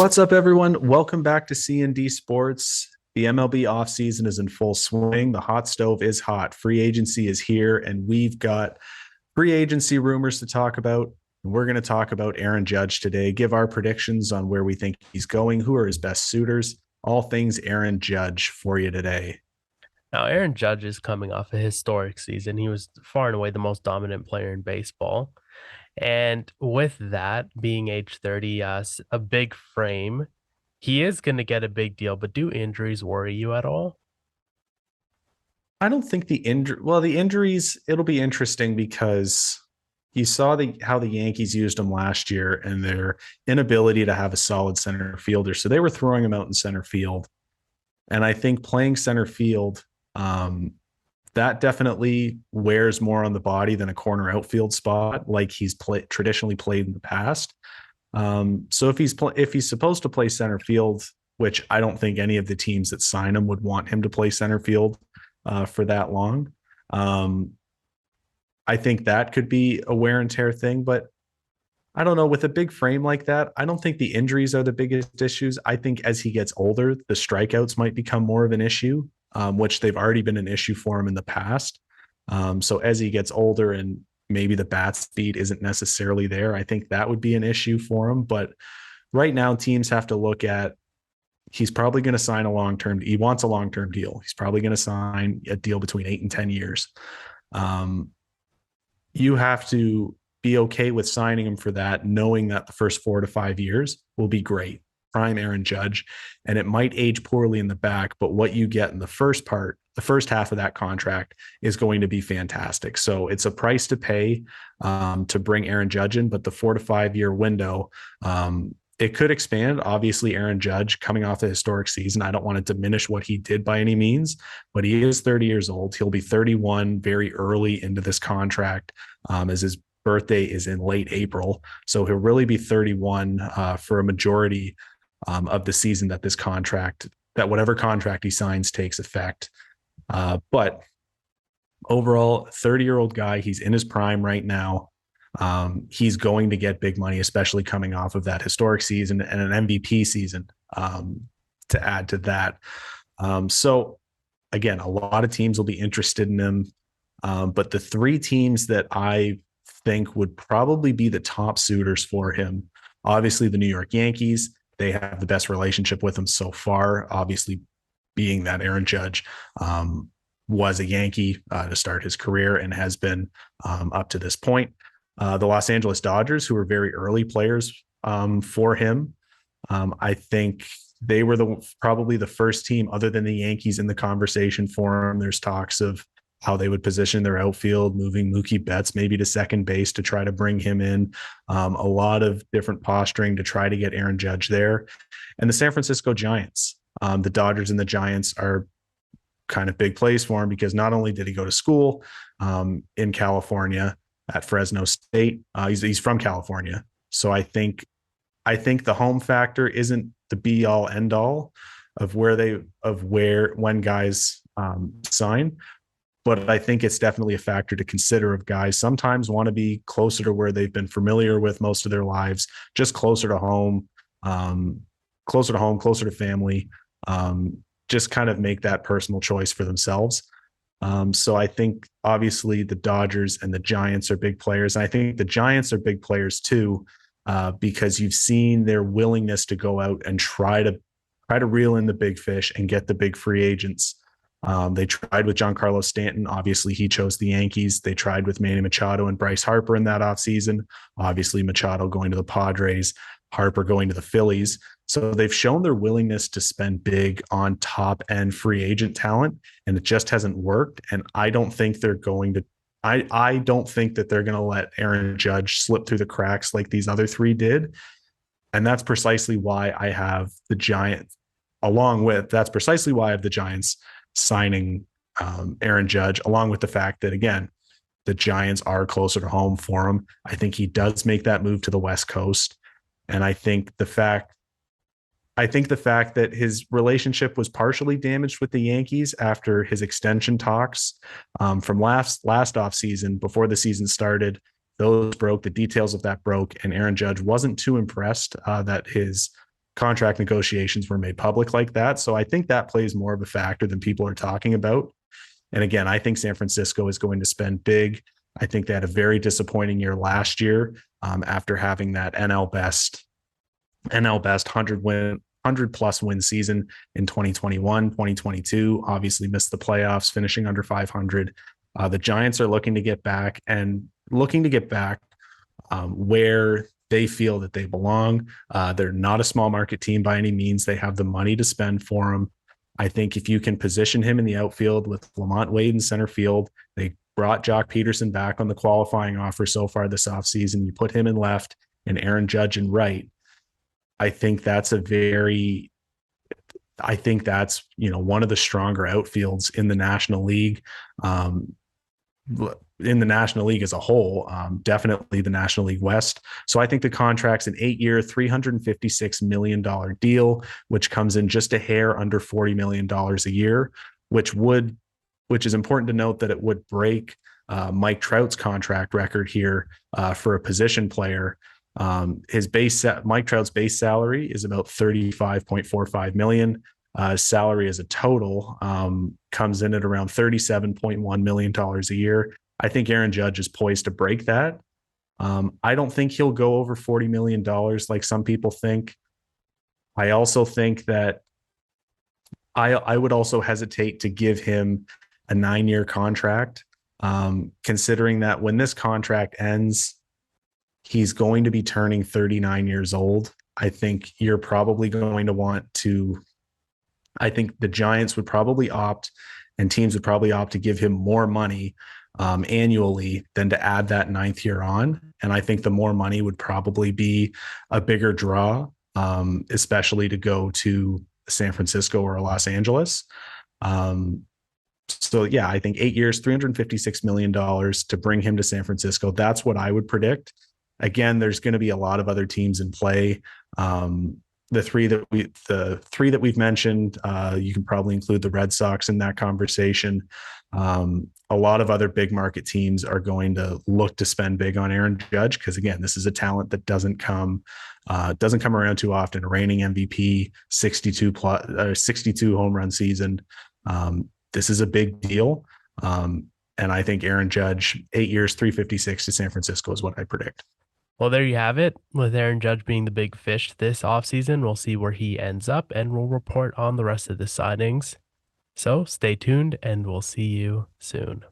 What's up, everyone? Welcome back to C&D Sports. The MLB offseason is in full swing. The hot stove is hot. Free agency is here, and we've got free agency rumors to talk about. We're going to talk about Aaron Judge today, give our predictions on where we think he's going, who are his best suitors, all things Aaron Judge for you today. Now, Aaron Judge is coming off a historic season. He was far and away the most dominant player in baseball. And with that being age 30, a big frame, he is going to get a big deal. But do injuries worry you at all? I don't think the injuries, it'll be interesting because you saw how the Yankees used him last year and their inability to have a solid center fielder. So they were throwing him out in center field. And I think playing center field, that definitely wears more on the body than a corner outfield spot, like traditionally played in the past. So if he's supposed to play center field, which I don't think any of the teams that sign him would want him to play center field for that long, I think that could be a wear and tear thing. But I don't know, with a big frame like that, I don't think the injuries are the biggest issues. I think as he gets older, the strikeouts might become more of an issue, which they've already been an issue for him in the past. So as he gets older and maybe the bat speed isn't necessarily there, I think that would be an issue for him. But right now, teams have to look at, he's probably going to sign he wants a long-term deal. He's probably going to sign a deal between 8 and 10 years. You have to be okay with signing him for that, knowing that the first 4 to 5 years will be great. Prime Aaron Judge, and it might age poorly in the back, but what you get in the first half of that contract is going to be fantastic. So it's a price to pay to bring Aaron Judge in, but the 4 to 5 year window, it could expand. Obviously, Aaron Judge coming off the historic season, I don't want to diminish what he did by any means, but he is 30 years old. He'll be 31 very early into this contract, as his birthday is in late April. So he'll really be 31 for a majority of the season that whatever contract he signs takes effect. But overall, 30-year-old guy, he's in his prime right now. He's going to get big money, especially coming off of that historic season and an MVP season to add to that. So again, a lot of teams will be interested in him. But the 3 teams that I think would probably be the top suitors for him, obviously the New York Yankees. They have the best relationship with him so far, obviously being that Aaron Judge was a Yankee to start his career and has been up to this point. The Los Angeles Dodgers, who were very early players for him. I think they were probably the first team other than the Yankees in the conversation for him. There's talks of how they would position their outfield, moving Mookie Betts maybe to second base to try to bring him in. A lot of different posturing to try to get Aaron Judge there. And the San Francisco Giants, the Dodgers and the Giants are kind of big plays for him because not only did he go to school in California at Fresno State, he's from California. So I think the home factor isn't the be all end all of when guys sign. But I think it's definitely a factor to consider of guys sometimes want to be closer to where they've been familiar with most of their lives, just closer to home, closer to family, just kind of make that personal choice for themselves. So I think obviously the Dodgers and the Giants are big players. And I think the Giants are big players too, because you've seen their willingness to go out and try to reel in the big fish and get the big free agents. They tried with Giancarlo Stanton. Obviously, he chose the Yankees. They tried with Manny Machado and Bryce Harper in that offseason. Obviously, Machado going to the Padres, Harper going to the Phillies. So they've shown their willingness to spend big on top-end free agent talent, and it just hasn't worked. And I don't think they're going to – I don't think that they're going to let Aaron Judge slip through the cracks like these other 3 did. And that's precisely why I have the Giants signing Aaron Judge, along with the fact that, again, the Giants are closer to home for him. I think he does make that move to the West Coast. And I think the fact that his relationship was partially damaged with the Yankees after his extension talks from last offseason, before the season started, those broke, the details of that broke, and Aaron Judge wasn't too impressed that his contract negotiations were made public like that. So I think that plays more of a factor than people are talking about. And again, I think San Francisco is going to spend big. I think they had a very disappointing year last year after having that NL Best 100 plus win season in 2021, 2022. Obviously missed the playoffs, finishing under 500. The Giants are looking to get back where they feel that they belong. They're not a small market team by any means. They have the money to spend for him. I think if you can position him in the outfield with Lamont Wade in center field, they brought Jock Peterson back on the qualifying offer so far this offseason. You put him in left and Aaron Judge in right. I think that's one of the stronger outfields in the National League. In the National League as a whole, definitely the National League West. So I think the contract's an 8-year, $356 million deal, which comes in just a hair under $40 million a year, which is important to note that it would break Mike Trout's contract record here for a position player. Mike Trout's base salary is about $35.45 million. Salary as a total comes in at around $37.1 million a year. I think Aaron Judge is poised to break that. I don't think he'll go over $40 million like some people think. I also think that I would also hesitate to give him a 9-year contract, considering that when this contract ends, he's going to be turning 39 years old. I think you're probably going to want to, I think the Giants would probably opt and teams would probably opt to give him more money annually than to add that 9th year on. And I think the more money would probably be a bigger draw, especially to go to San Francisco or Los Angeles. So yeah, I think 8 years, $356 million to bring him to San Francisco. That's what I would predict. Again, there's going to be a lot of other teams in play. The three that we've mentioned, you can probably include the Red Sox in that conversation. A lot of other big market teams are going to look to spend big on Aaron Judge because, again, this is a talent that doesn't come around too often. A reigning MVP, 62 home run season. This is a big deal, and I think Aaron Judge, 8 years, 356 to San Francisco is what I predict. Well, there you have it. With Aaron Judge being the big fish this offseason, we'll see where he ends up and we'll report on the rest of the signings. So stay tuned and we'll see you soon.